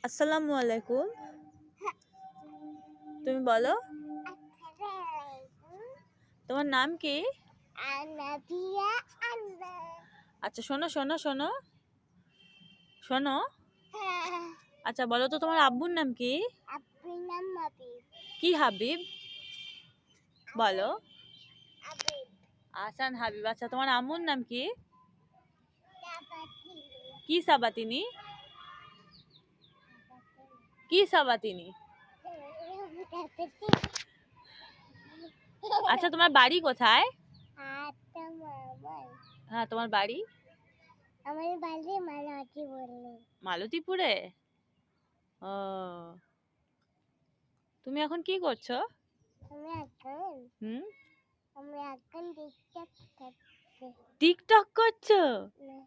আসসালামু আলাইকুম। তুমি বলো, তোমার নাম কি? আচ্ছা, শোনো শোনো শোনো শোনো। আচ্ছা, বলো তো তোমার আব্বুর নাম কি? কি হাবিব? বলো। আসান হাবিব। আচ্ছা, তোমার আম্মুর নাম কি? কি সাবাতিনি? কি সাবাতিনি? আচ্ছা, তোমার বাড়ি কোথায়? হ্যাঁ, তোমার বাড়ি? আমার বাড়ি মালতীপুরে। মালতীপুরে? ও, তুমি এখন কি করছো? আমি এখন হুম, আমি এখন টিকটক করছি। টিকটক করছো? না।